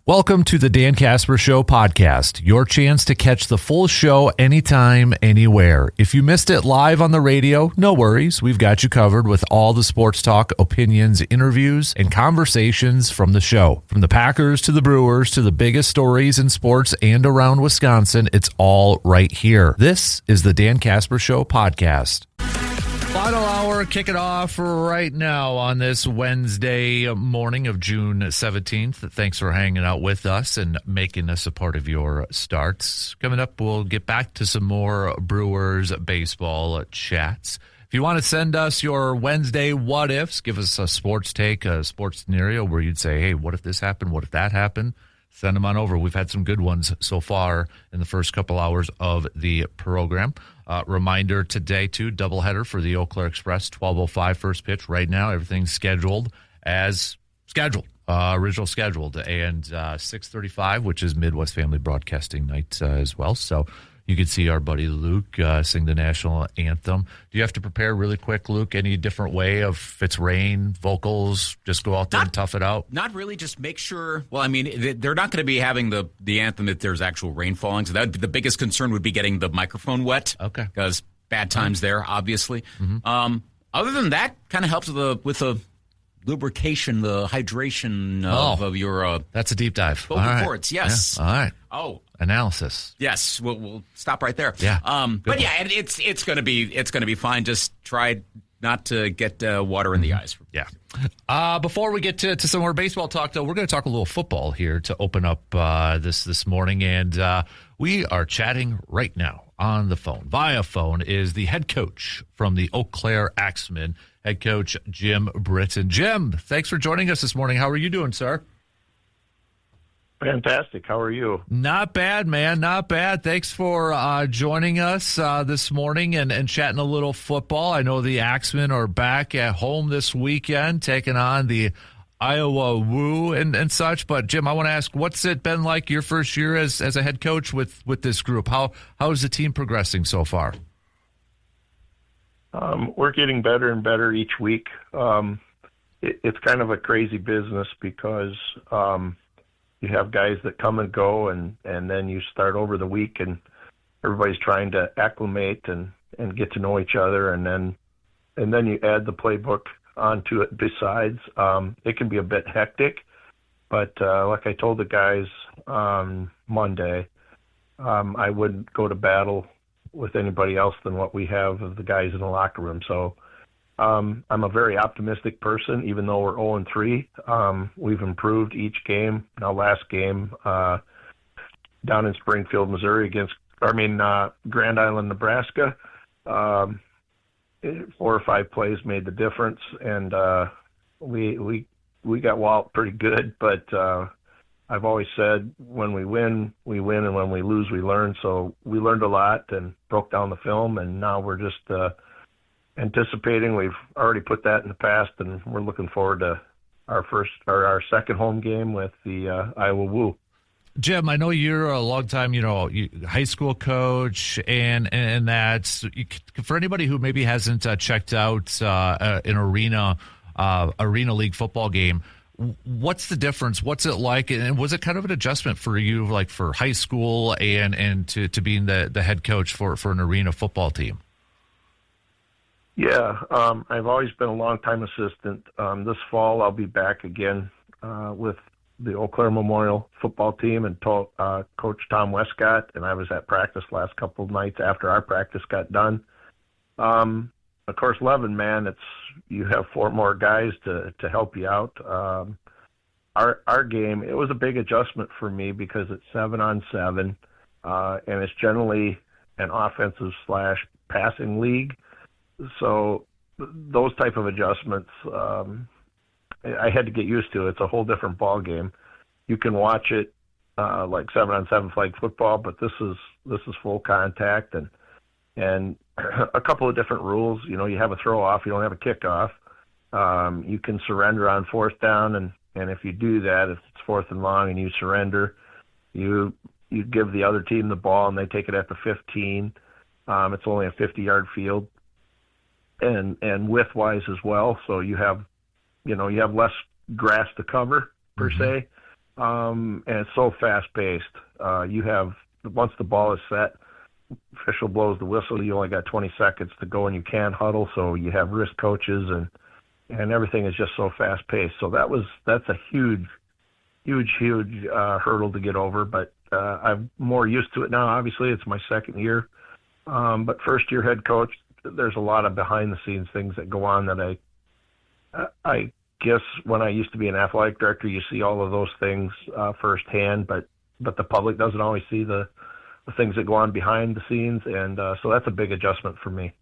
Welcome to the Dan Casper Show podcast, your chance to catch the full show anytime, anywhere. If you missed it live on the radio, no worries. We've got you covered with all the sports talk, opinions, interviews, and conversations from the show. From the Packers to the Brewers to the biggest stories in sports and around Wisconsin, it's all right here. This is the Dan Casper Show podcast. Final hour, kick it off right now on this Wednesday morning of June 17th. Thanks for hanging out with us and making us a part of your starts. Coming up, we'll get back to some more Brewers baseball chats. If you want to send us your Wednesday what-ifs, give us a sports take, a sports scenario where you'd say, hey, what if this happened? What if that happened? Send them on over. We've had some good ones so far in the first couple hours of the program. Reminder today, too, doubleheader for the Eau Claire Express, 12:05 first pitch. Right now, everything's scheduled as scheduled, original scheduled, and 6:35, which is Midwest Family Broadcasting Night as well. So you can see our buddy Luke sing the national anthem. Do you have to prepare really quick, Luke? Any different way of if it's rain, vocals, just go out there and tough it out? Not really. Just make sure. Well, I mean, they're not going to be having the anthem if there's actual rain falling. So that would be, the biggest concern would be getting the microphone wet. Okay. Because bad times there, obviously. Mm-hmm. Other than that, kind of helps with the lubrication, the hydration of your. That's a deep dive. Vocal cords. Yes. Yeah. All right. Oh. Analysis. Yes, we'll stop right there. Yeah, but yeah, it's going to be fine. Just try not to get water in the eyes. Yeah. Before we get to some more baseball talk, though, we're going to talk a little football here to open up this morning, and we are chatting right now on the phone. Via phone is the head coach from the Eau Claire Axemen, head coach Jim Britton. Jim, thanks for joining us this morning. How are you doing, sir? Fantastic. How are you? Not bad, man. Not bad. Thanks for joining us this morning and chatting a little football. I know the Axemen are back at home this weekend, taking on the Iowa Woo and such. But, Jim, I want to ask, what's it been like your first year as a head coach with this group? How is the team progressing so far? We're getting better and better each week. It's kind of a crazy business because you have guys that come and go, and then you start over the week, and everybody's trying to acclimate and get to know each other, and then you add the playbook onto it. Besides, it can be a bit hectic, but like I told the guys on Monday, I wouldn't go to battle with anybody else than what we have of the guys in the locker room. So I'm a very optimistic person, even though we're 0-3. We've improved each game. Now, last game down in Springfield, Missouri, Grand Island, Nebraska. 4 or 5 plays made the difference, and we got walloped pretty good. But I've always said, when we win, and when we lose, we learn. So we learned a lot and broke down the film, and now we're just anticipating. We've already put that in the past, and we're looking forward to our second home game with the Iowa Woo. Jim, I know you're a long time, high school coach, and that's for anybody who maybe hasn't checked out an arena league football game. What's the difference? What's it like? And was it kind of an adjustment for you, like for high school and to being the head coach for an arena football team? Yeah, I've always been a long-time assistant. This fall, I'll be back again with the Eau Claire Memorial football team and Coach Tom Westcott, and I was at practice last couple of nights after our practice got done. Of course, 11 man, you have 4 more guys to help you out. Our game, it was a big adjustment for me because it's 7-on-7, and it's generally an offensive / passing league. So those type of adjustments, I had to get used to. It's a whole different ball game. You can watch it like 7-on-7 flag football, but this is full contact and a couple of different rules. You have a throw off, you don't have a kickoff. You can surrender on 4th down, and if you do that, if it's 4th and long and you surrender, you give the other team the ball and they take it at the 15. It's only a 50-yard field. And width-wise as well, so you have less grass to cover per se, and it's so fast-paced. You have, once the ball is set, official blows the whistle, you only got 20 seconds to go, and you can't huddle, so you have risk coaches, and everything is just so fast-paced. So that's a huge hurdle to get over, but I'm more used to it now. Obviously, it's my second year, but first-year head coach, there's a lot of behind-the-scenes things that go on that I guess when I used to be an athletic director, you see all of those things firsthand, but the public doesn't always see the things that go on behind the scenes, and so that's a big adjustment for me.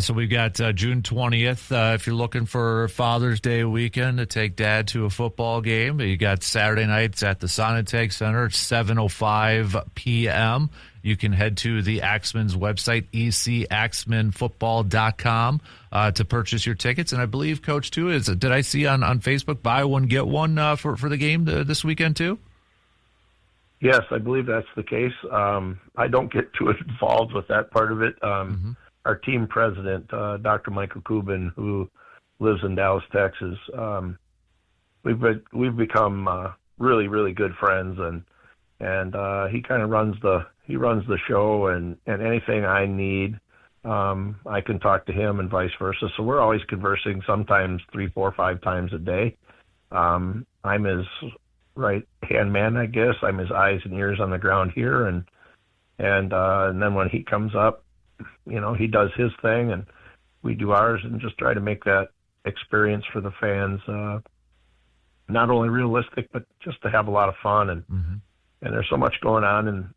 So we've got June 20th. If you're looking for Father's Day weekend to take Dad to a football game, you got Saturday nights at the Sonanteg Center at 7:05 p.m. You can head to the Axemen's website, ecaxmenfootball.com, to purchase your tickets. And I believe, Coach, too, did I see on Facebook, buy one, get one for the game this weekend, too? Yes, I believe that's the case. I don't get too involved with that part of it. Our team president, Dr. Michael Kubin, who lives in Dallas, Texas, we've become really, really good friends, and he kind of runs the show, and anything I need, I can talk to him, and vice versa. So we're always conversing, sometimes 3, 4, 5 times a day. I'm his right-hand man, I guess. I'm his eyes and ears on the ground here, and then when he comes up, he does his thing, and we do ours, and just try to make that experience for the fans not only realistic, but just to have a lot of fun. And there's so much going on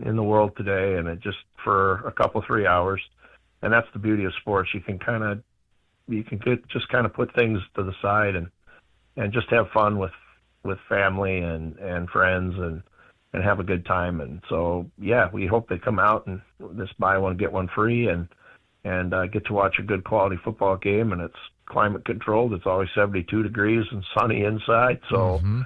in the world today, and it just for a couple, 3 hours, and that's the beauty of sports. You can just put things to the side and just have fun with family and friends and have a good time. And so, yeah, we hope they come out and this buy one, get one free, and get to watch a good quality football game. And it's climate controlled. It's always 72 degrees and sunny inside. So, we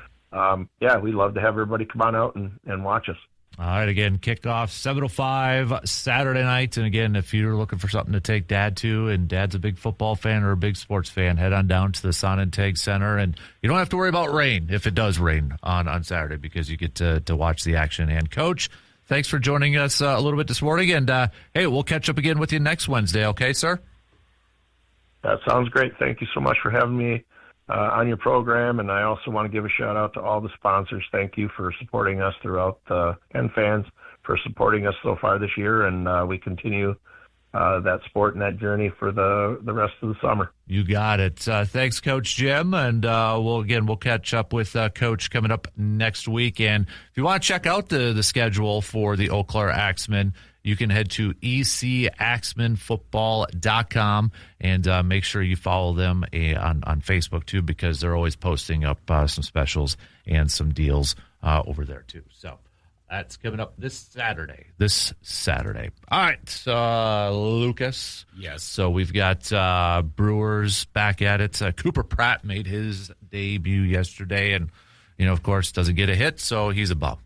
love to have everybody come on out and watch us. All right, again, kickoff 7:05 Saturday night. And again, if you're looking for something to take Dad to, and Dad's a big football fan or a big sports fan, head on down to the Sonanteg Center. And you don't have to worry about rain if it does rain on Saturday, because you get to watch the action. And, Coach, thanks for joining us a little bit this morning. And, hey, we'll catch up again with you next Wednesday, okay, sir? That sounds great. Thank you so much for having me on your program, and I also want to give a shout out to all the sponsors. Thank you for supporting us throughout, and fans for supporting us so far this year, and we continue that sport and that journey for the rest of the summer. You got it. Thanks, Coach Jim, and we'll catch up with Coach coming up next week. And if you want to check out the schedule for the Eau Claire Axemen, you can head to ecaxmenfootball.com and make sure you follow them on Facebook, too, because they're always posting up some specials and some deals over there, too. So that's coming up this Saturday. All right, Lucas. Yes. So we've got Brewers back at it. Cooper Pratt made his debut yesterday, and, of course, doesn't get a hit, so he's a bum.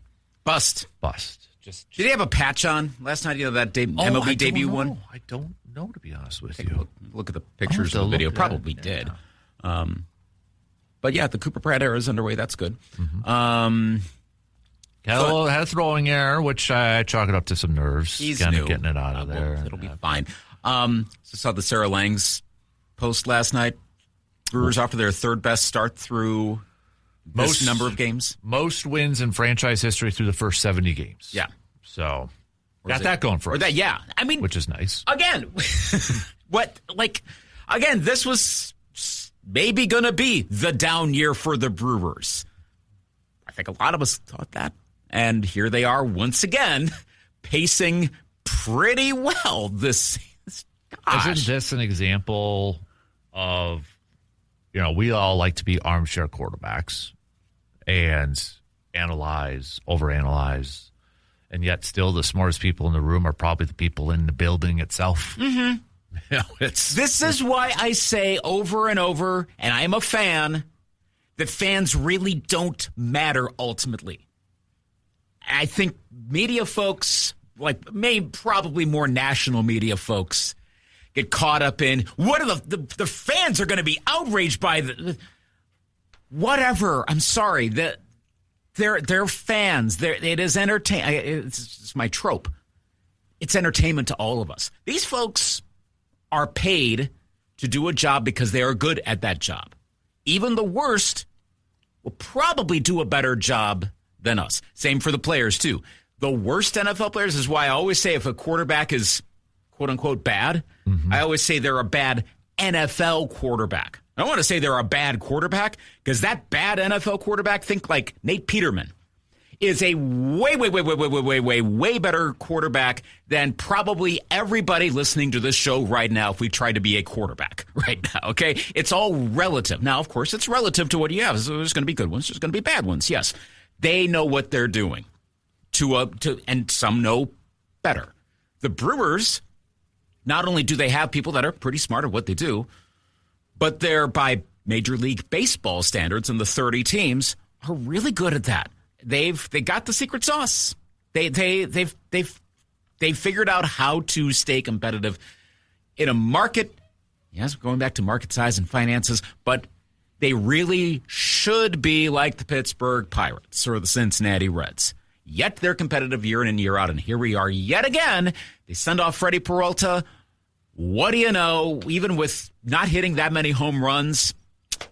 Bust. Did he have a patch on last night? That MLB debut one? I don't know, to be honest with you. Look at the pictures of the video. Probably did. But yeah, the Cooper Pratt era is underway. That's good. Had a throwing error, which I chalk it up to some nerves. He's kind new. of getting it out of there. It'll be fine. Saw the Sarah Langs post last night. Brewers off to their third best start through most number of games. Most wins in franchise history through the first 70 games. Yeah. So got that going for us. Yeah. I mean, which is nice. Again, this was maybe going to be the down year for the Brewers. I think a lot of us thought that. And here they are once again, pacing pretty well this gosh. Isn't this an example of, we all like to be armchair quarterbacks and overanalyze, and yet still the smartest people in the room are probably the people in the building itself. Mm-hmm. This is why I say over and over, and I'm a fan, that fans really don't matter ultimately. I think media folks, probably more national media folks, get caught up in what are the fans are going to be outraged by whatever. I'm sorry, They're fans. It is entertainment. It's my trope. It's entertainment to all of us. These folks are paid to do a job because they are good at that job. Even the worst will probably do a better job than us. Same for the players, too. The worst NFL players is why I always say if a quarterback is, quote-unquote, bad, I always say they're a bad NFL quarterback. I don't want to say they're a bad quarterback because that bad NFL quarterback, think like Nate Peterman, is a way better quarterback than probably everybody listening to this show right now if we tried to be a quarterback right now, okay? It's all relative. Now, of course, it's relative to what you have. So there's going to be good ones. There's going to be bad ones, yes. They know what they're doing, and some know better. The Brewers, not only do they have people that are pretty smart at what they do, but they're, by Major League Baseball standards, and the 30 teams are really good at that. They got the secret sauce. They've figured out how to stay competitive in a market. Yes, going back to market size and finances, but they really should be like the Pittsburgh Pirates or the Cincinnati Reds. Yet they're competitive year in and year out, and here we are yet again. They send off Freddie Peralta. What do you know? Even with not hitting that many home runs,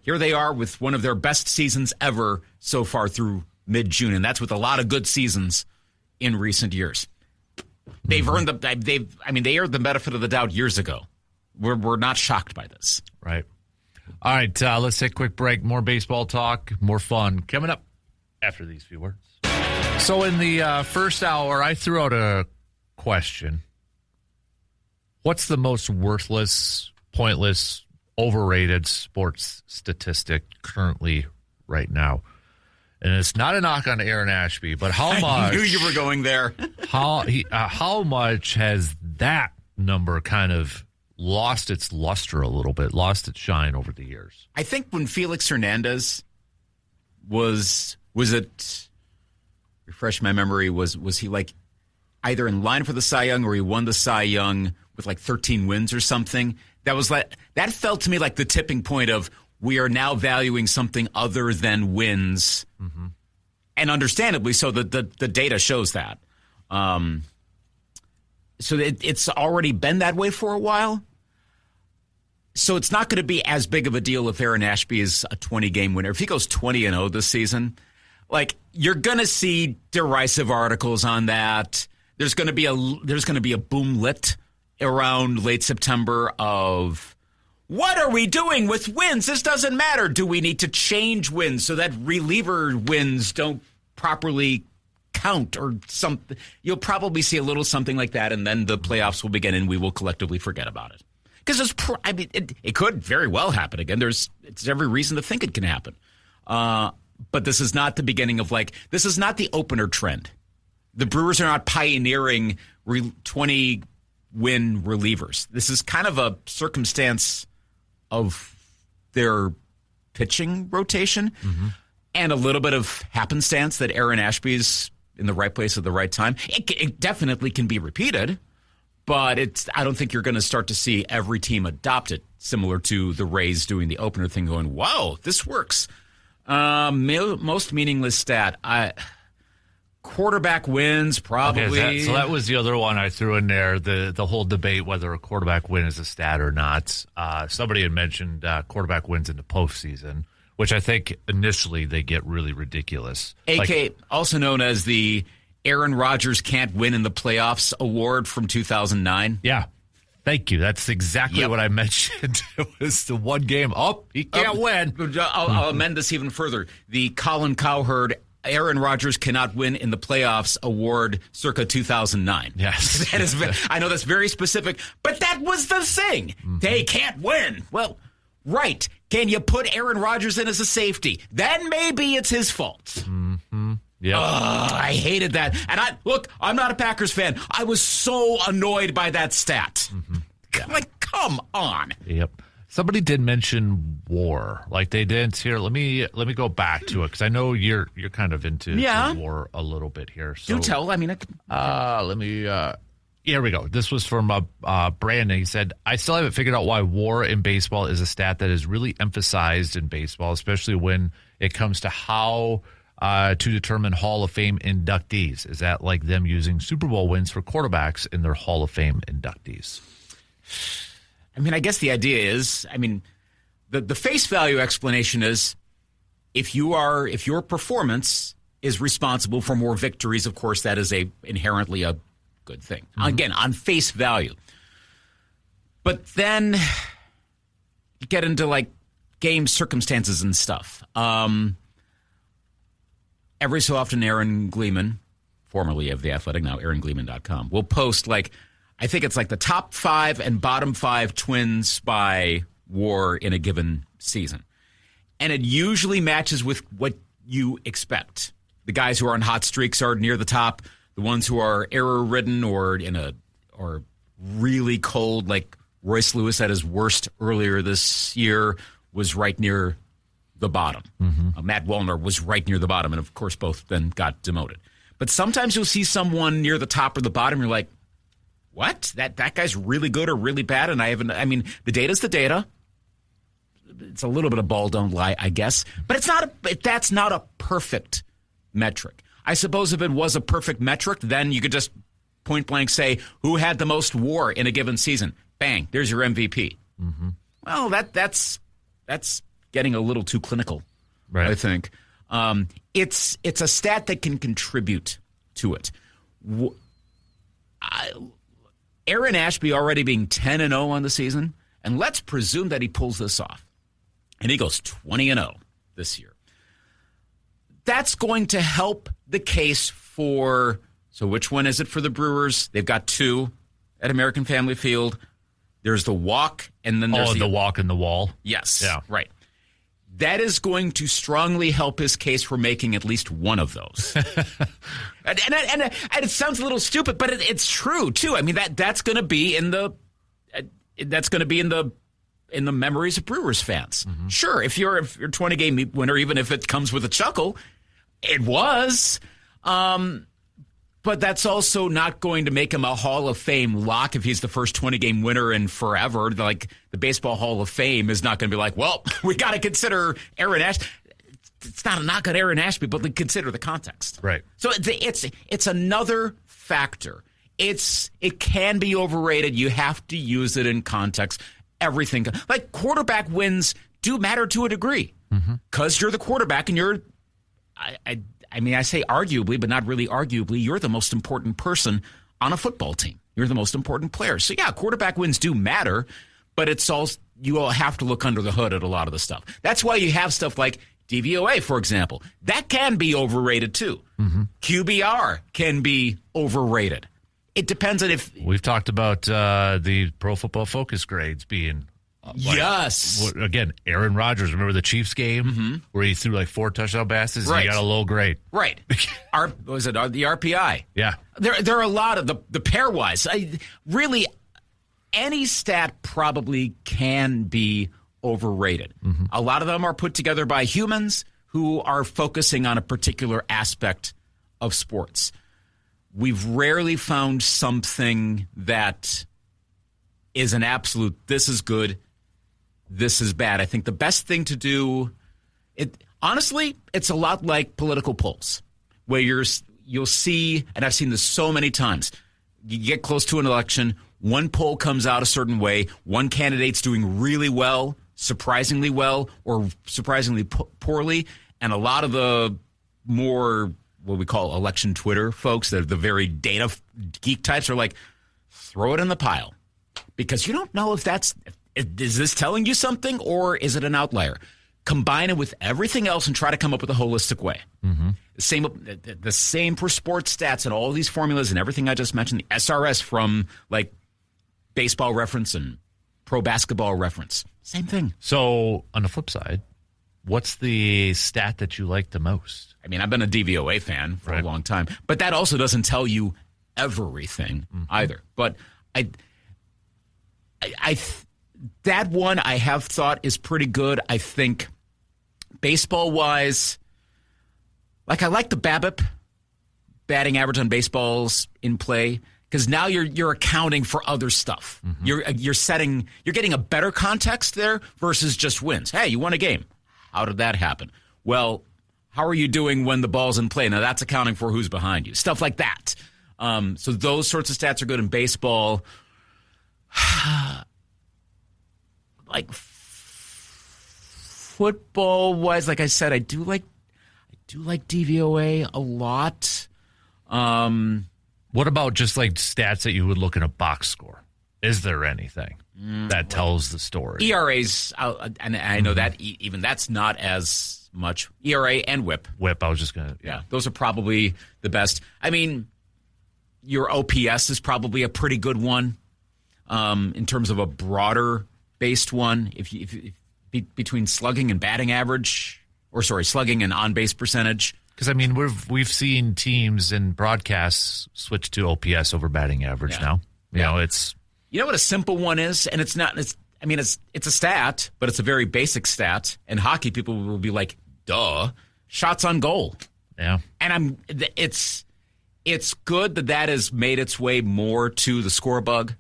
here they are with one of their best seasons ever so far through mid-June, and that's with a lot of good seasons in recent years. They've earned they earned the benefit of the doubt years ago. We're not shocked by this. Right. All right, let's take a quick break. More baseball talk, more fun coming up after these few words. So in the first hour, I threw out a question. What's the most worthless, pointless, overrated sports statistic currently right now? And it's not a knock on Aaron Ashby, but how much? I knew you were going there. How much has that number kind of lost its luster a little bit, lost its shine over the years? I think when Felix Hernandez was it? Refresh my memory. Was he like either in line for the Cy Young or he won the Cy Young with like 13 wins or something? That felt to me like the tipping point of we are now valuing something other than wins, and understandably so. The data shows that. So it's already been that way for a while. So it's not going to be as big of a deal if Aaron Ashby is a 20-game winner. If he goes 20-0 this season, like you're going to see derisive articles on that. There's going to be a boom lit around late September of what are we doing with wins? This doesn't matter. Do we need to change wins so that reliever wins don't properly count or something? You'll probably see a little something like that, and then the playoffs will begin, and we will collectively forget about it. Because it could very well happen again. It's every reason to think it can happen. But this is not the beginning of this is not the opener trend. The Brewers are not pioneering 20-win relievers. This is kind of a circumstance of their pitching rotation and a little bit of happenstance that Aaron Ashby's in the right place at the right time. It definitely can be repeated, but I don't think you're going to start to see every team adopt it, similar to the Rays doing the opener thing going, wow, this works. Most meaningless stat. Quarterback wins, probably. Okay, so that was the other one I threw in there, the whole debate whether a quarterback win is a stat or not. Somebody had mentioned quarterback wins in the postseason, which I think initially they get really ridiculous. Also known as the Aaron Rodgers Can't Win in the Playoffs Award from 2009. Yeah. Thank you. That's exactly what I mentioned. It was the one game. He can't win. I'll amend this even further. The Colin Cowherd Aaron Rodgers Cannot Win in the Playoffs Award circa 2009. Yes. That is, I know that's very specific, but that was the thing. They can't win. Well, right. Can you put Aaron Rodgers in as a safety? Then maybe it's his fault. Yeah. I hated that. And I'm not a Packers fan. I was so annoyed by that stat. Yeah. Come on. Yep. Somebody did mention WAR. They didn't here. Let me go back to it because I know you're kind of into WAR a little bit here. So do tell. Let me. Here we go. This was from Brandon. He said, I still haven't figured out why WAR in baseball is a stat that is really emphasized in baseball, especially when it comes to how to determine Hall of Fame inductees. Is that like them using Super Bowl wins for quarterbacks in their Hall of Fame inductees? I mean, I guess the idea is, the face value explanation is if your performance is responsible for more victories, of course, that is inherently a good thing. Mm-hmm. Again, on face value. But then you get into like game circumstances and stuff. Every so often, Aaron Gleeman, formerly of The Athletic, now AaronGleeman.com, will post I think it's like the top 5 and bottom 5 Twins by WAR in a given season. And it usually matches with what you expect. The guys who are on hot streaks are near the top. The ones who are error-ridden or really cold, like Royce Lewis at his worst earlier this year, was right near the bottom. Mm-hmm. Matt Wallner was right near the bottom, and of course both then got demoted. But sometimes you'll see someone near the top or the bottom, and you're like, what? That guy's really good or really bad? And the data's the data. It's a little bit of ball don't lie, I guess. But that's not a perfect metric. I suppose if it was a perfect metric, then you could just point blank say, who had the most WAR in a given season? Bang, there's your MVP. Mm-hmm. Well, that's getting a little too clinical, right? I think. It's a stat that can contribute to it. Aaron Ashby already being 10-0 on the season, and let's presume that he pulls this off, and he goes 20-0 this year. That's going to help the case for, so which one is it for the Brewers? They've got 2 at American Family Field. There's the walk, and then there's the walk and the wall. Yes, yeah, right. That is going to strongly help his case for making at least one of those. and it sounds a little stupid, but it's true too. I mean that's going to be in the memories of Brewers fans. Mm-hmm. Sure, if you're 20 game winner, even if it comes with a chuckle, it was. But that's also not going to make him a Hall of Fame lock if he's the first 20-game winner in forever. Like the Baseball Hall of Fame is not going to be like, well, we got to consider Aaron Ashby. It's not a knock on Aaron Ashby, but consider the context. Right. So it's another factor. It can be overrated. You have to use it in context. Everything. Like quarterback wins do matter to a degree because you're the quarterback and you're I say arguably, but not really arguably, you're the most important person on a football team. You're the most important player. So, yeah, quarterback wins do matter, but you all have to look under the hood at a lot of the stuff. That's why you have stuff like DVOA, for example. That can be overrated, too. Mm-hmm. QBR can be overrated. It depends on if... We've talked about the Pro Football Focus grades being... yes. Again, Aaron Rodgers, remember the Chiefs game where he threw 4 touchdown passes and he got a low grade? Right. Was it the RPI? Yeah. There are a lot of the pairwise. Really, any stat probably can be overrated. Mm-hmm. A lot of them are put together by humans who are focusing on a particular aspect of sports. We've rarely found something that is an absolute, this is good, this is bad. I think the best thing to do, honestly, it's a lot like political polls, where you'll see, and I've seen this so many times, you get close to an election, one poll comes out a certain way, one candidate's doing really well, surprisingly well, or surprisingly poorly, and a lot of the more, what we call election Twitter folks, the very data geek types are like, throw it in the pile. Because you don't know if is this telling you something or is it an outlier? Combine it with everything else and try to come up with a holistic way. Mm-hmm. The same for sports stats and all these formulas and everything I just mentioned. The SRS from Baseball Reference and Pro Basketball Reference. Same thing. So on the flip side, what's the stat that you like the most? I mean, I've been a DVOA fan for a long time, but that also doesn't tell you everything either. But that one I have thought is pretty good. I think baseball-wise, I like the BABIP, batting average on baseballs in play, because now you're accounting for other stuff. Mm-hmm. You're getting a better context there versus just wins. Hey, you won a game. How did that happen? Well, How are you doing when the ball's in play? Now, that's accounting for who's behind you. Stuff like that. So those sorts of stats are good in baseball. Like football-wise, like I said, I do like DVOA a lot. What about just like stats that you would look in a box score? Is there anything that tells the story? ERAs, and I know that even that's not as much. ERA and WHIP. WHIP, I was just going to... Yeah, those are probably the best. I mean, your OPS is probably a pretty good one in terms of a broader-based one. If between slugging and batting average, slugging and on-base percentage. Because, I mean, we've seen teams in broadcasts switch to OPS over batting average now. You know, it's... You know what a simple one is? And it's not... It's a stat, but it's a very basic stat. And hockey people will be like, duh, shots on goal. Yeah. And it's good that has made its way more to the score bug.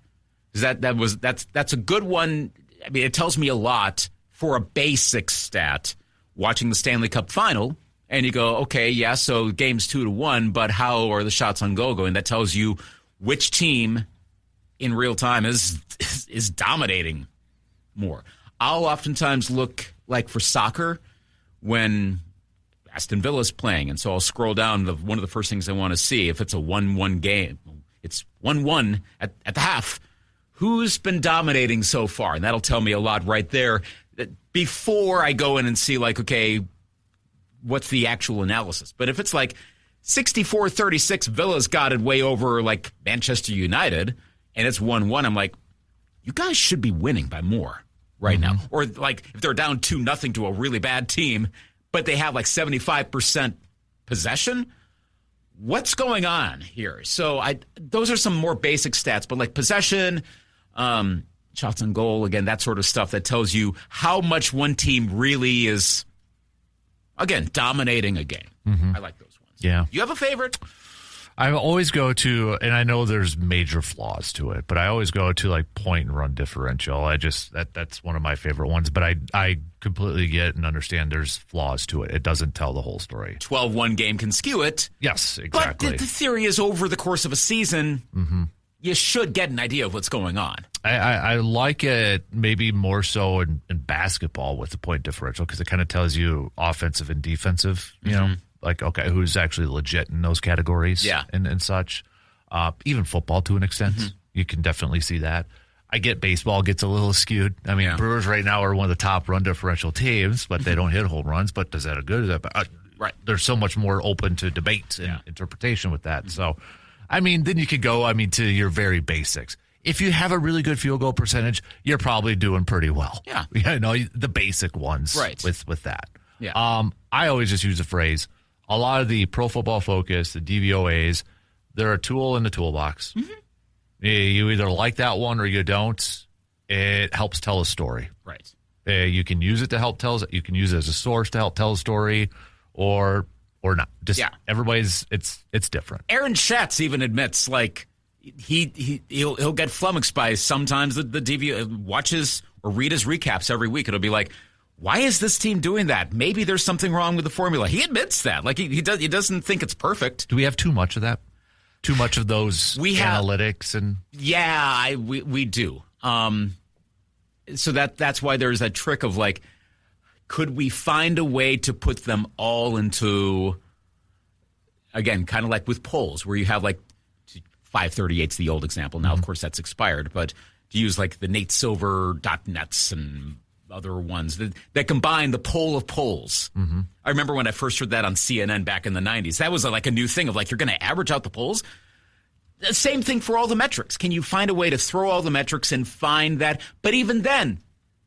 That's a good one. I mean, it tells me a lot for a basic stat. Watching the Stanley Cup final, and you go, okay, yeah, so game's 2-1, but how are the shots on goal going? That tells you which team in real time is dominating more. I'll oftentimes look like for soccer when Aston Villa's playing, and so I'll scroll down. One of the first things I want to see, if it's a 1-1 game, it's 1-1 at the half, who's been dominating so far? And that'll tell me a lot right there before I go in and see, like, okay, what's the actual analysis? But if it's like 64-36, Villa's got it way over, like, Manchester United, and it's 1-1, I'm like, you guys should be winning by more right now. Or, like, if they're down 2-0 to a really bad team, but they have, like, 75% possession, what's going on here? So those are some more basic stats, but, like, possession, shots on goal, again, that sort of stuff that tells you how much one team really is, again, dominating a game. I like those ones. Yeah. You have a favorite? I always go to, and I know there's major flaws to it, but I always go to like point and run differential. That's one of my favorite ones, but I completely get and understand there's flaws to it. It doesn't tell the whole story. 12-1 game can skew it. Yes, exactly. But the theory is over the course of a season, you should get an idea of what's going on. I like it maybe more so in basketball with the point differential because it kind of tells you offensive and defensive, you know, like, okay, who's actually legit in those categories and such. Even football to an extent, you can definitely see that. I get baseball gets a little skewed. I mean, Brewers right now are one of the top run differential teams, but they don't hit home runs. But is that a good? Is that bad? Right. There's so much more open to debate and interpretation with that. So, I mean, then you could go, to your very basics. If you have a really good field goal percentage, you're probably doing pretty well. Yeah. You know, the basic ones with that. Yeah. I always just use the phrase, a lot of the Pro Football Focus, the DVOAs, they're a tool in the toolbox. You either like that one or you don't. It helps tell a story. Right. You can use it to help tell. You can use it as a source to help tell a story, or not. Just everybody's. It's different. Aaron Schatz even admits, like, he'll get flummoxed by sometimes the DVO watches or read his recaps every week. It'll be like, why is this team doing that? Maybe there's something wrong with the formula. He admits that. Like, he doesn't think it's perfect. Do we have too much of that? Too much of those analytics and we do. So that's why there's that trick of, like, could we find a way to put them all into, again, kind of like with polls where you have, like, 538's the old example. Now, of course, that's expired, but to use like the NateSilver.nets and other ones that combine the poll of polls. I remember when I first heard that on CNN back in the 90s. That was like a new thing of, like, you're going to average out the polls. The same thing for all the metrics. Can you find a way to throw all the metrics and find that? But even then,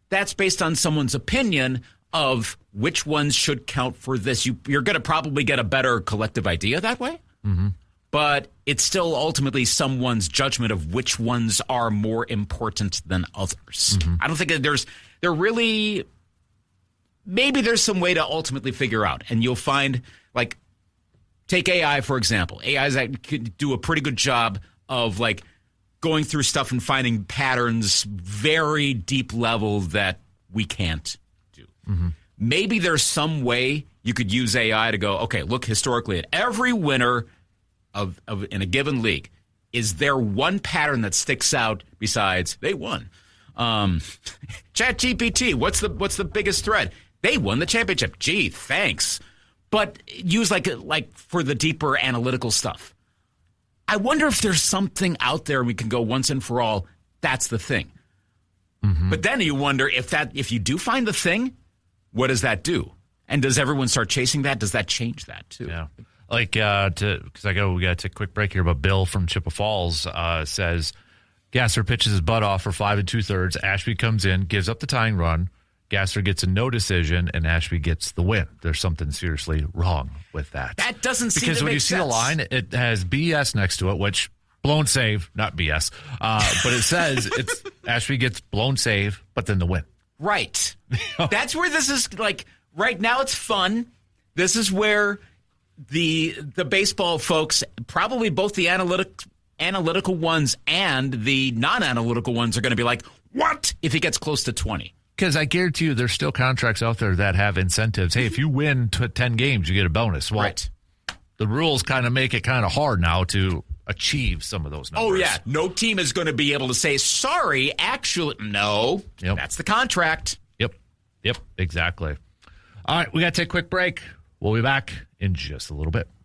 that's based on someone's opinion of which ones should count for this. You're going to probably get a better collective idea that way. But it's still ultimately someone's judgment of which ones are more important than others. I don't think that maybe there's some way to ultimately figure out. And you'll find, like, take AI, for example. AIs that could do a pretty good job of, like, going through stuff and finding patterns very deep level that we can't do. Maybe there's some way you could use AI to go, okay, look historically at every winner of in a given league. Is there one pattern that sticks out besides they won? ChatGPT, what's the biggest thread? They won the championship. Gee, thanks. But use like for the deeper analytical stuff. I wonder if there's something out there we can go once and for all. That's the thing. Mm-hmm. But then you wonder if you do find the thing, what does that do? And does everyone start chasing that? Does that change that too? Yeah. Like, because we got to take a quick break here, but Bill from Chippewa Falls says Gasser pitches his butt off for 5 2/3. Ashby comes in, gives up the tying run. Gasser gets a no decision, and Ashby gets the win. There's something seriously wrong with that. That doesn't seem because to when make you see sense. the line, it has BS next to it, which blown save, not BS, but it says it's Ashby gets blown save, but then the win. Right. That's where this is like. Right now, it's fun. This is where the baseball folks, probably both the analytical ones and the non-analytical ones, are going to be like, what if he gets close to 20? Because I guarantee you there's still contracts out there that have incentives. Hey, if you win 10 games, you get a bonus. Well, right. The rules kind of make it kind of hard now to achieve some of those numbers. Oh, yeah. No team is going to be able to say, sorry, actually, no. Yep. That's the contract. Yep, exactly. All right, we got to take a quick break. We'll be back in just a little bit.